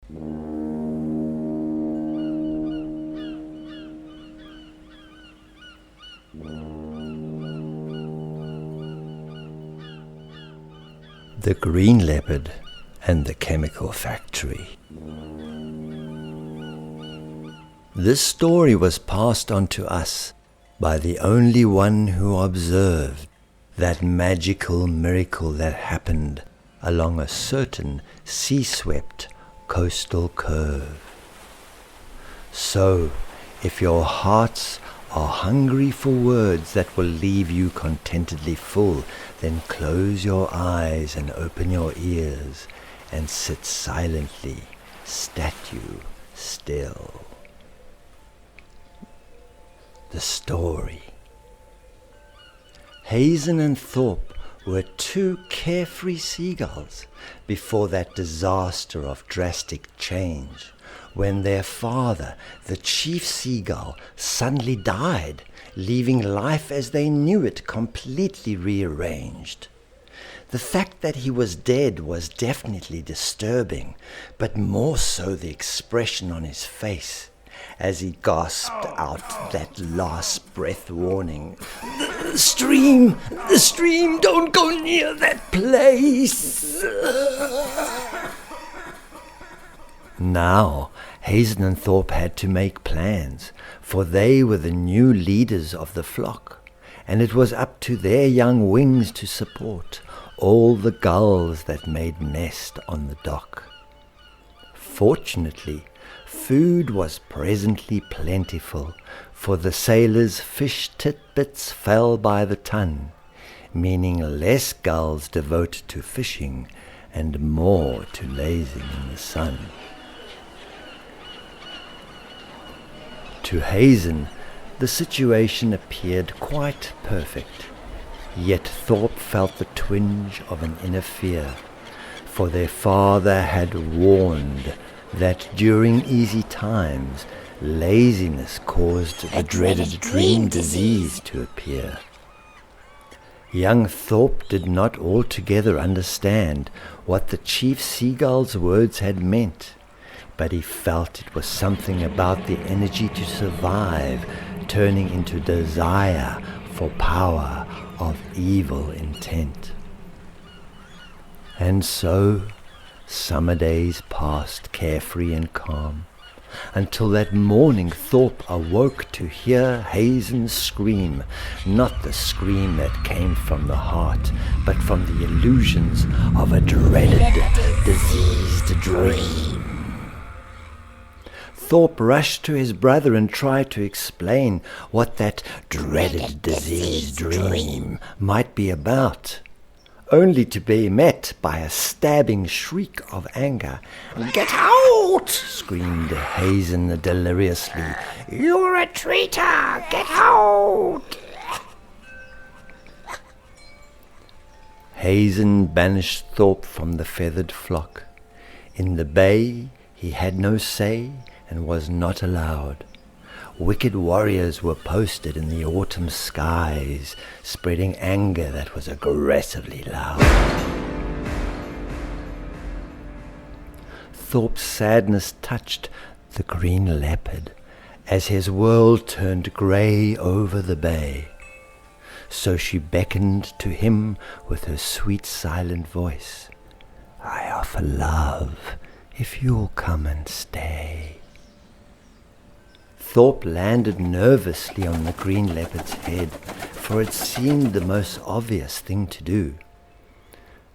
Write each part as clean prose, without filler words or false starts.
The Green Leopard and the Chemical Factory. This story was passed on to us by the only one who observed that magical miracle that happened along a certain sea-swept coastal curve. So, if your hearts are hungry for words that will leave you contentedly full, then close your eyes and open your ears and sit silently, statue still. The story. Hazen and Thorpe were two carefree seagulls before that disaster of drastic change, when their father, the chief seagull, suddenly died, leaving life as they knew it completely rearranged. The fact that he was dead was definitely disturbing, but more so the expression on his face as he gasped out that last breath warning. The stream, don't go near that place. Now, Hazen and Thorpe had to make plans, for they were the new leaders of the flock, and it was up to their young wings to support all the gulls that made nest on the dock. Fortunately, food was presently plentiful, for the sailors' fish titbits fell by the ton, meaning less gulls devoted to fishing and more to lazing in the sun. To Hazen, the situation appeared quite perfect, yet Thorpe felt the twinge of an inner fear, for their father had warned that during easy times, laziness caused the dreaded dream disease to appear. Young Thorpe did not altogether understand what the chief seagull's words had meant, but he felt it was something about the energy to survive turning into desire for power of evil intent. And so, summer days passed carefree and calm, until that morning Thorpe awoke to hear Hazen scream, not the scream that came from the heart, but from the illusions of a dreaded, diseased dream. Thorpe rushed to his brother and tried to explain what that dreaded, diseased dream might be about, only to be met by a stabbing shriek of anger. "Get out!" screamed Hazen deliriously. "You're a traitor! Get out!" Hazen banished Thorpe from the feathered flock. In the bay he had no say and was not allowed. Wicked warriors were posted in the autumn skies, spreading anger that was aggressively loud. Thorpe's sadness touched the Green Leopard as his world turned grey over the bay. So she beckoned to him with her sweet silent voice. "I offer love if you'll come and stay." Thorpe landed nervously on the Green Leopard's head, for it seemed the most obvious thing to do.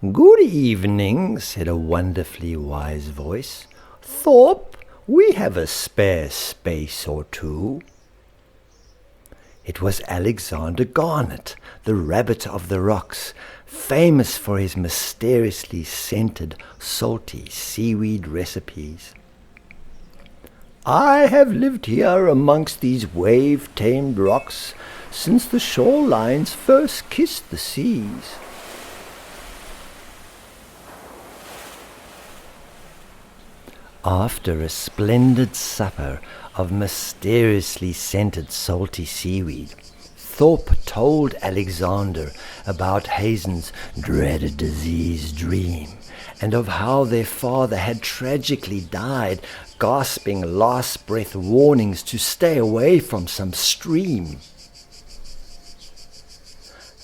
"Good evening," said a wonderfully wise voice. "Thorpe, we have a spare space or two." It was Alexander Garnet, the rabbit of the rocks, famous for his mysteriously scented, salty seaweed recipes. "I have lived here amongst these wave-tamed rocks since the shorelines first kissed the seas." After a splendid supper of mysteriously scented salty seaweed, Thorpe told Alexander about Hazen's dreaded disease dream, and of how their father had tragically died, gasping last-breath warnings to stay away from some stream.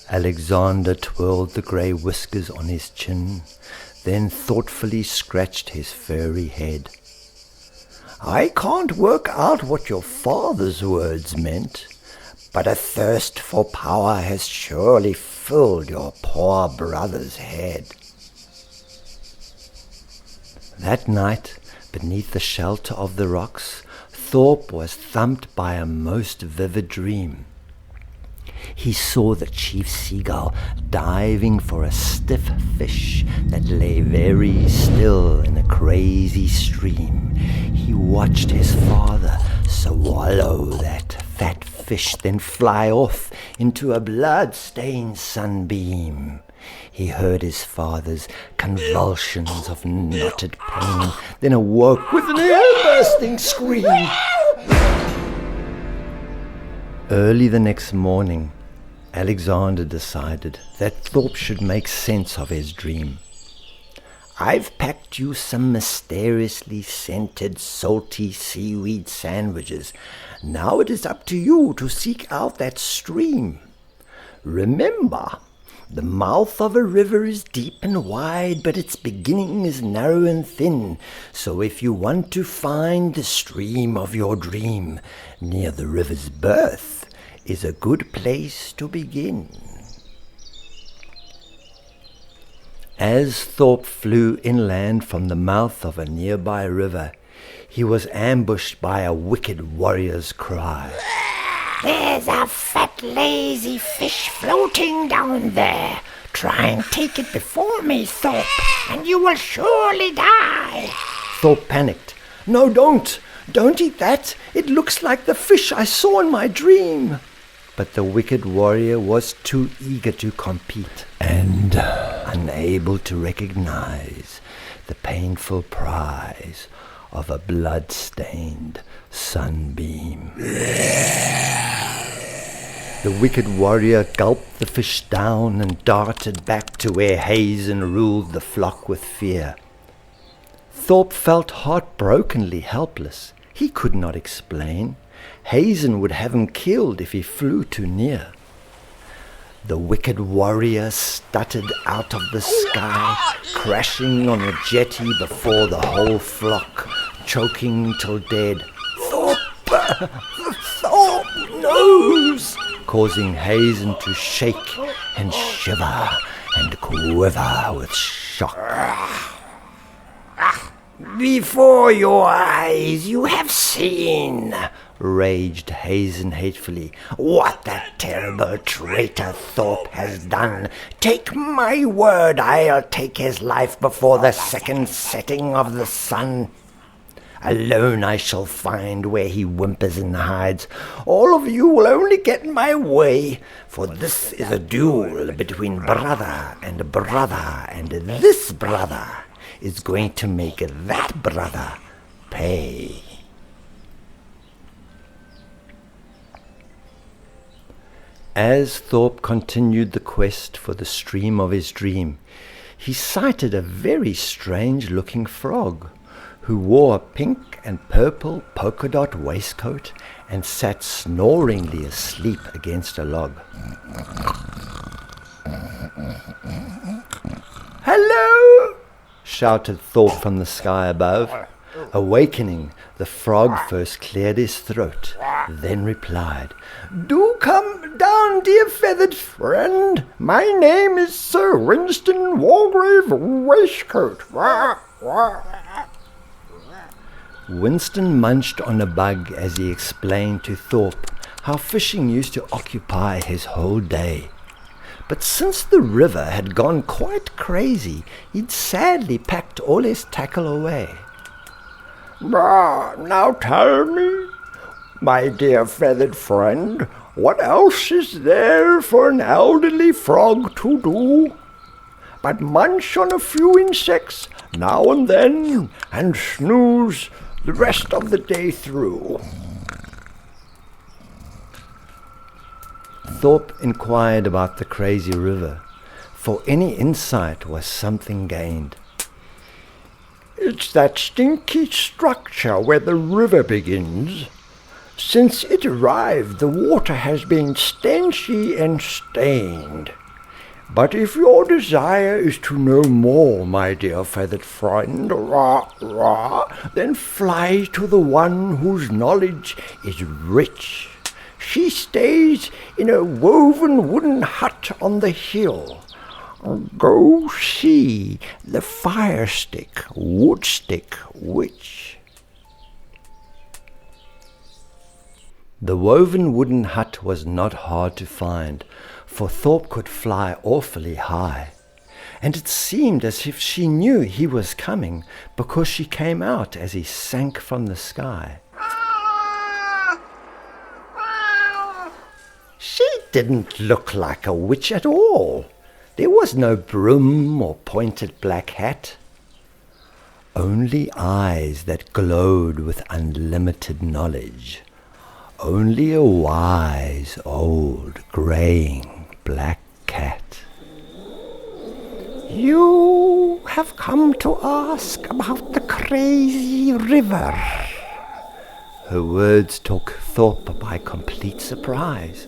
Alexander twirled the grey whiskers on his chin, then thoughtfully scratched his furry head. "I can't work out what your father's words meant, but a thirst for power has surely filled your poor brother's head." That night, beneath the shelter of the rocks, Thorpe was thumped by a most vivid dream. He saw the chief seagull diving for a stiff fish that lay very still in a crazy stream. He watched his father swallow that fat fish, then fly off into a blood-stained sunbeam. He heard his father's convulsions of knotted pain, then awoke with an ear-bursting scream. Early the next morning, Alexander decided that Thorpe should make sense of his dream. "I've packed you some mysteriously scented, salty seaweed sandwiches. Now it is up to you to seek out that stream. Remember, the mouth of a river is deep and wide, but its beginning is narrow and thin. So if you want to find the stream of your dream, near the river's birth is a good place to begin." As Thorpe flew inland from the mouth of a nearby river, he was ambushed by a wicked warrior's cry. "There's a fat, lazy fish floating down there. Try and take it before me, Thorpe, and you will surely die." Thorpe panicked. "No, don't! Don't eat that! It looks like the fish I saw in my dream." But the wicked warrior was too eager to compete and unable to recognize the painful prize of a blood-stained sunbeam. The wicked warrior gulped the fish down and darted back to where Hazen ruled the flock with fear. Thorpe felt heartbrokenly helpless. He could not explain. Hazen would have him killed if he flew too near. The wicked warrior stuttered out of the sky, crashing on the jetty before the whole flock, choking till dead. "Thorpe! Thorpe knows!" causing Hazen to shake and shiver and quiver with shock. "Before your eyes you have seen," raged Hazen hatefully, "what that terrible traitor Thorpe has done. Take my word, I'll take his life before the second setting of the sun. Alone I shall find where he whimpers and hides. All of you will only get in my way, for this is a duel between brother, and this brother is going to make that brother pay." As Thorpe continued the quest for the stream of his dream, he sighted a very strange-looking frog, who wore a pink and purple polka-dot waistcoat and sat snoringly asleep against a log. "Hello!" shouted Thorpe from the sky above. Awakening, the frog first cleared his throat, then replied, "Do come down, dear feathered friend. My name is Sir Winston Walgrave Waistcoat." Winston munched on a bug as he explained to Thorpe how fishing used to occupy his whole day. But since the river had gone quite crazy, he'd sadly packed all his tackle away. "Now tell me, my dear feathered friend, what else is there for an elderly frog to do but munch on a few insects now and then and snooze the rest of the day through?" Thorpe inquired about the crazy river. For any insight was something gained. It's that stinky structure where the river begins. Since it arrived, the water has been stenchy and stained. But if your desire is to know more, my dear feathered friend, then fly to the one whose knowledge is rich. She stays in a woven wooden hut on the hill. Go see the Firestick Woodstick Witch. The woven wooden hut was not hard to find, for Thorpe could fly awfully high, and it seemed as if she knew he was coming, because she came out as he sank from the sky. She didn't look like a witch at all. There was no broom or pointed black hat. Only eyes that glowed with unlimited knowledge. Only a wise, old, greying black cat. You have come to ask about the crazy river. Her words took Thorpe by complete surprise.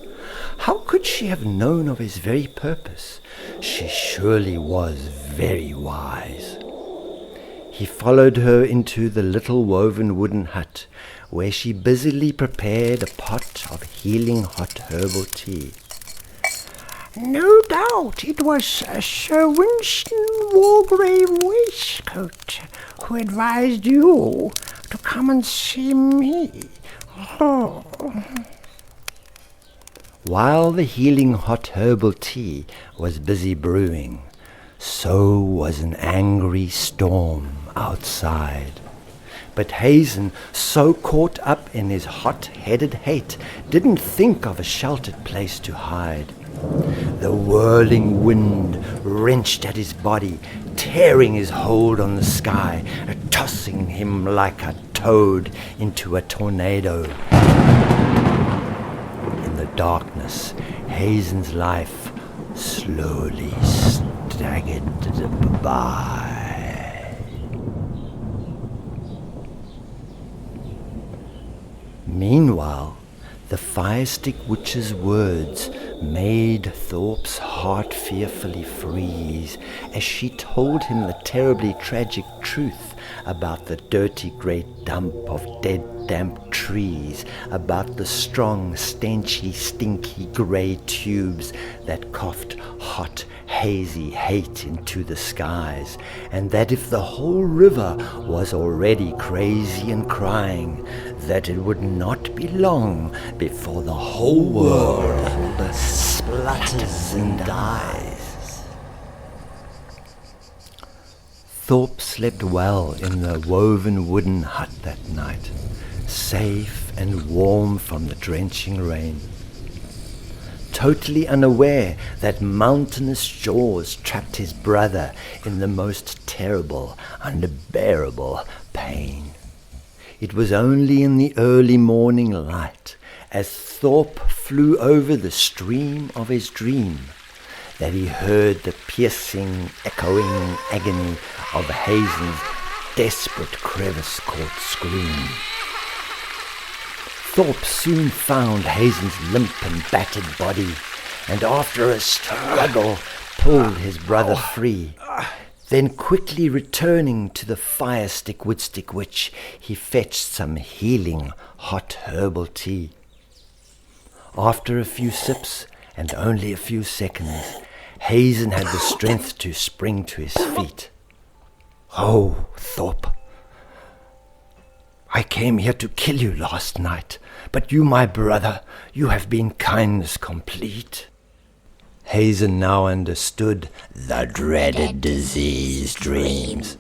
How could she have known of his very purpose? She surely was very wise. He followed her into the little woven wooden hut, where she busily prepared a pot of healing hot herbal tea. No doubt it was Sir Winston Wargrave Waistcoat who advised you to come and see me. Oh. While the healing hot herbal tea was busy brewing, so was an angry storm outside. But Hazen, so caught up in his hot-headed hate, didn't think of a sheltered place to hide. The whirling wind wrenched at his body, tearing his hold on the sky, tossing him like a toad into a tornado. In the darkness, Hazen's life slowly staggered by. Meanwhile, the Firestick Witch's words made Thorpe's heart fearfully freeze as she told him the terribly tragic truth about the dirty great dump of dead damp trees, about the strong, stenchy, stinky grey tubes that coughed hot, hazy hate into the skies, and that if the whole river was already crazy and crying, that it would not be long before the whole world splutters and dies. Thorpe slept well in the woven wooden hut that night, safe and warm from the drenching rain, totally unaware that mountainous jaws trapped his brother in the most terrible, unbearable pain. It was only in the early morning light, as Thorpe flew over the stream of his dream, that he heard the piercing, echoing agony of Hazen's desperate crevice-caught scream. Thorpe soon found Hazen's limp and battered body, and after a struggle pulled his brother free. Then quickly returning to the Firestick Woodstick Witch, he fetched some healing hot herbal tea. After a few sips, and only a few seconds, Hazen had the strength to spring to his feet. "Oh, Thorpe, I came here to kill you last night, but you, my brother, you have been kindness complete." Hazen now understood the dreaded disease dreams.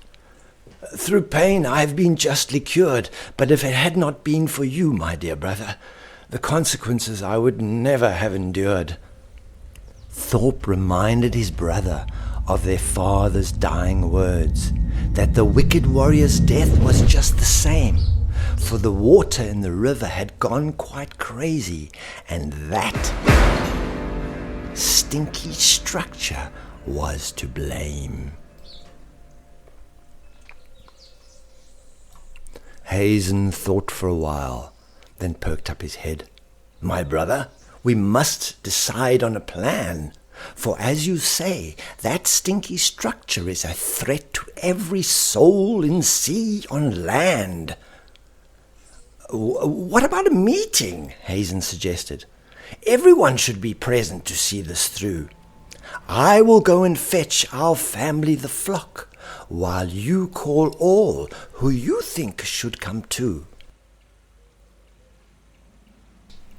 "Through pain I have been justly cured, but if it had not been for you, my dear brother, the consequences I would never have endured." Thorpe reminded his brother of their father's dying words, that the wicked warrior's death was just the same, for the water in the river had gone quite crazy, and that stinky structure was to blame. Hazen thought for a while, then perked up his head. "My brother, we must decide on a plan. For as you say, that stinky structure is a threat to every soul in sea, on land." "What about a meeting?" Hazen suggested. "Everyone should be present to see this through. I will go and fetch our family the flock, while you call all who you think should come too."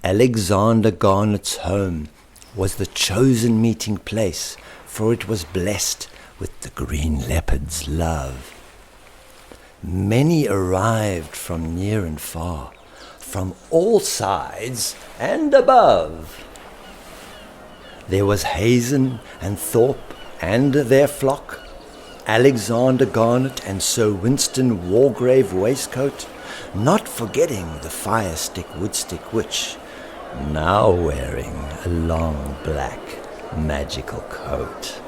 Alexander Garnet's home was the chosen meeting place, for it was blessed with the green leopard's love. Many arrived from near and far, from all sides and above. There was Hazen and Thorpe and their flock, Alexander Garnet and Sir Winston Wargrave Waistcoat, not forgetting the Firestick Woodstick Witch, now wearing a long black magical coat.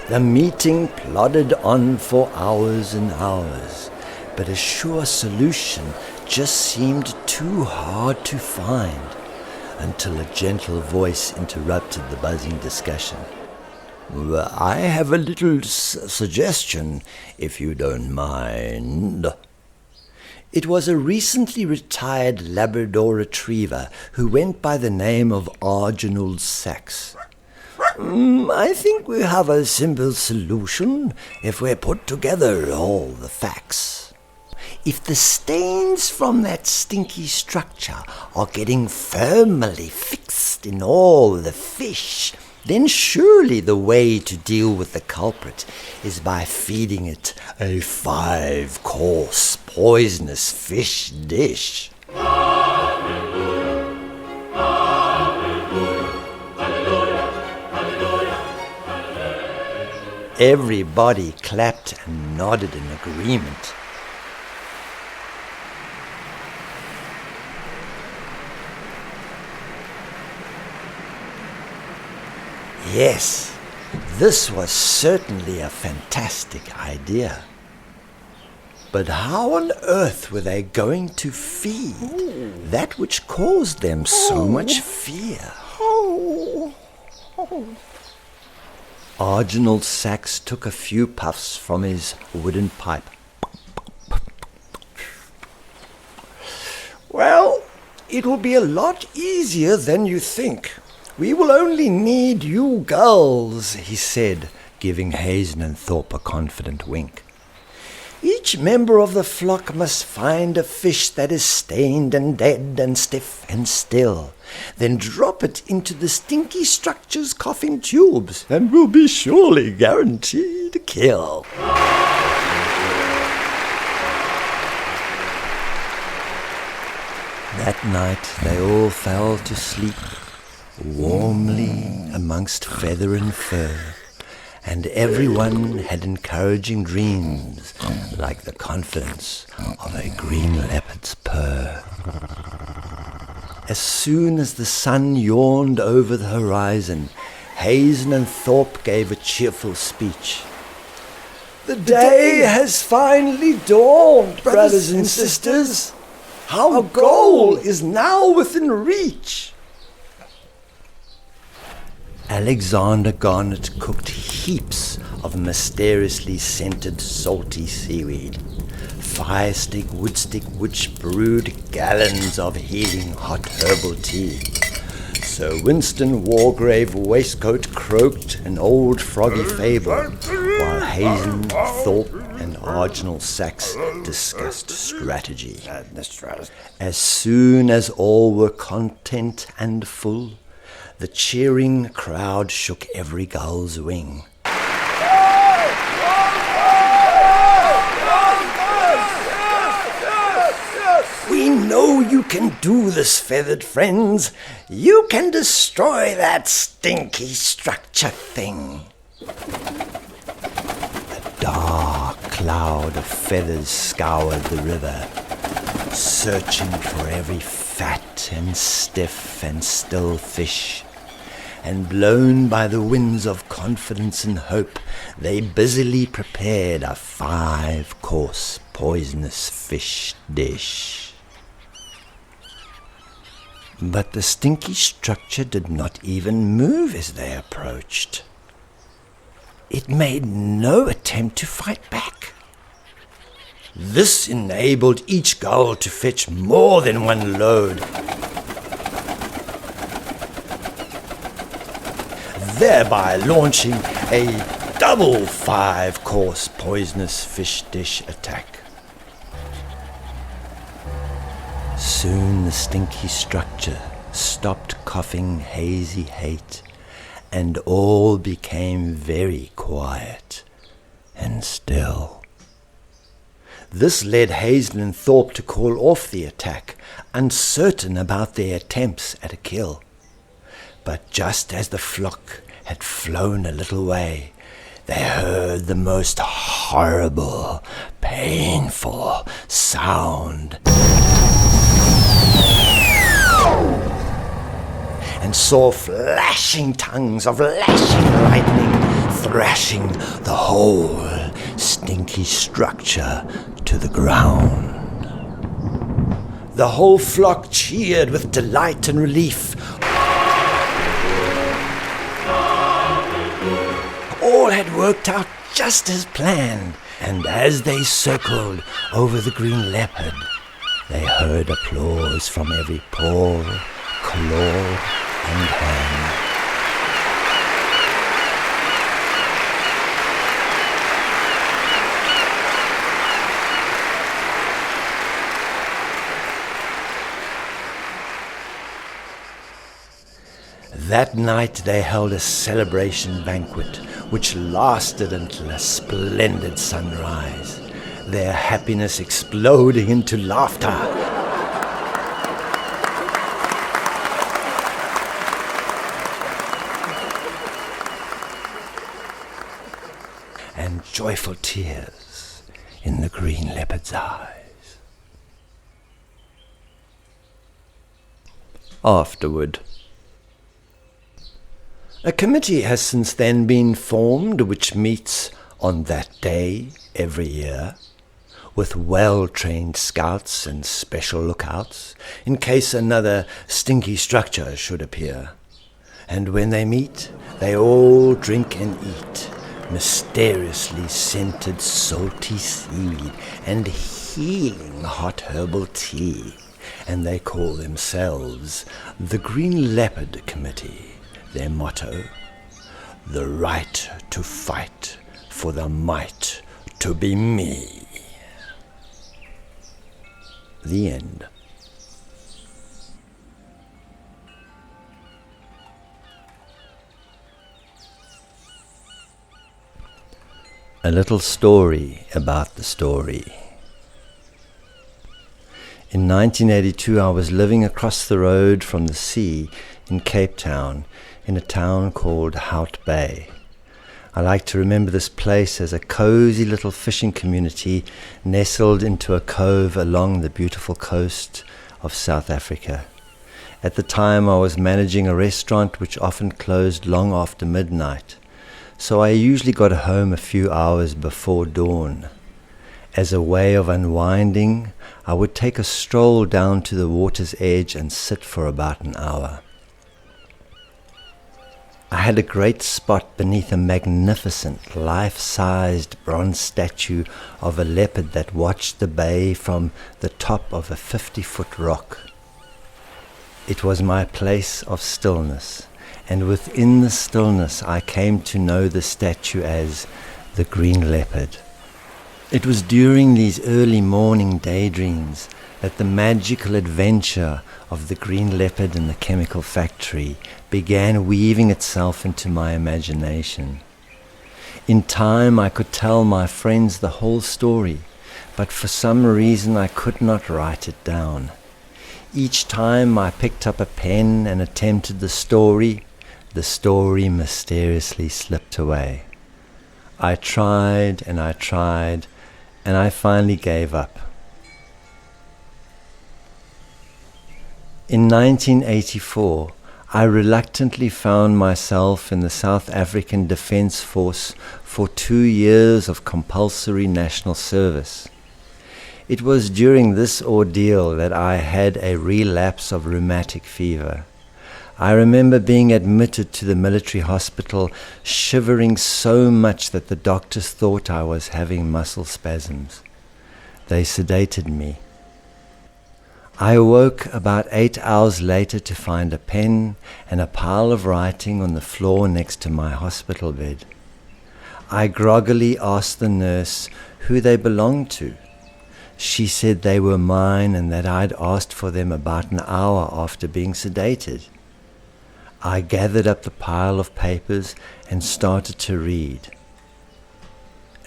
The meeting plodded on for hours and hours, but a sure solution just seemed too hard to find, until a gentle voice interrupted the buzzing discussion. "I have a little suggestion, if you don't mind." It was a recently retired Labrador retriever who went by the name of Arginald Sachs. "I think we have a simple solution if we put together all the facts. If the stains from that stinky structure are getting firmly fixed in all the fish, then surely the way to deal with the culprit is by feeding it a 5-course poisonous fish dish." Everybody clapped and nodded in agreement. Yes, this was certainly a fantastic idea. But how on earth were they going to feed that which caused them so much fear? Arginald Sachs took a few puffs from his wooden pipe. "Well, it will be a lot easier than you think. We will only need you girls," he said, giving Hazen and Thorpe a confident wink. "Each member of the flock must find a fish that is stained and dead and stiff and still, then drop it into the stinky structure's coughing tubes, and will be surely guaranteed a kill." That night they all fell to sleep, warmly amongst feather and fur, and everyone had encouraging dreams like the confidence of a green leopard's purr. As soon as the sun yawned over the horizon, Hazen and Thorpe gave a cheerful speech. "The day has finally dawned, brothers and sisters. Our goal is now within reach." Alexander Garnet cooked heaps of mysteriously scented salty seaweed. Firestick Woodstick Witch brewed gallons of healing hot herbal tea. Sir Winston Wargrave Waistcoat croaked an old froggy fable, while Hazen, Thorpe, and Arginald Sachs discussed strategy. As soon as all were content and full, the cheering crowd shook every gull's wing. "We know you can do this, feathered friends. You can destroy that stinky structure thing." A dark cloud of feathers scoured the river, searching for every fat and stiff and still fish, and blown by the winds of confidence and hope, they busily prepared a 5-course poisonous fish dish. But the stinky structure did not even move as they approached. It made no attempt to fight back. This enabled each gull to fetch more than one load, thereby launching a double 5-course poisonous fish dish attack. Soon the stinky structure stopped coughing hazy hate, and all became very quiet and still. This led Hazel and Thorpe to call off the attack, uncertain about their attempts at a kill. But just as the flock had flown a little way, they heard the most horrible, painful sound, and saw flashing tongues of lashing lightning thrashing the whole stinky structure to the ground. The whole flock cheered with delight and relief. All had worked out just as planned, and as they circled over the green leopard, they heard applause from every paw, claw, and hand. That night they held a celebration banquet, which lasted until a splendid sunrise, their happiness exploding into laughter. And joyful tears in the green leopard's eyes. Afterward, a committee has since then been formed which meets on that day every year, with well-trained scouts and special lookouts in case another stinky structure should appear. And when they meet, they all drink and eat mysteriously scented salty seaweed and healing hot herbal tea, and they call themselves the Green Leopard Committee. Their motto, the right to fight for the might to be me. The end. A little story about the story. In 1982, I was living across the road from the sea in Cape Town, in a town called Hout Bay. I like to remember this place as a cozy little fishing community nestled into a cove along the beautiful coast of South Africa. At the time, I was managing a restaurant which often closed long after midnight, so I usually got home a few hours before dawn. As a way of unwinding, I would take a stroll down to the water's edge and sit for about an hour. I had a great spot beneath a magnificent, life-sized bronze statue of a leopard that watched the bay from the top of a 50-foot rock. It was my place of stillness, and within the stillness I came to know the statue as the Green Leopard. It was during these early morning daydreams that the magical adventure of the green leopard in the chemical factory began weaving itself into my imagination. In time I could tell my friends the whole story, but for some reason I could not write it down. Each time I picked up a pen and attempted the story mysteriously slipped away. I tried, and I finally gave up. In 1984, I reluctantly found myself in the South African Defence Force for 2 years of compulsory national service. It was during this ordeal that I had a relapse of rheumatic fever. I remember being admitted to the military hospital, shivering so much that the doctors thought I was having muscle spasms. They sedated me. I awoke about 8 hours later to find a pen and a pile of writing on the floor next to my hospital bed. I groggily asked the nurse who they belonged to. She said they were mine and that I'd asked for them about an hour after being sedated. I gathered up the pile of papers and started to read.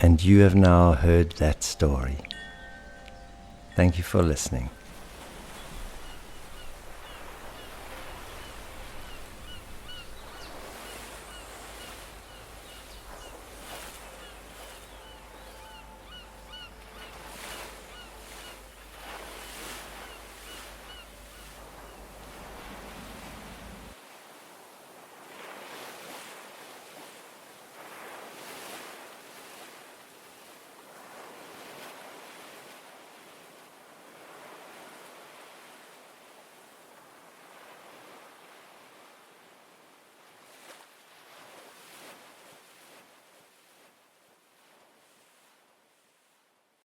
And you have now heard that story. Thank you for listening.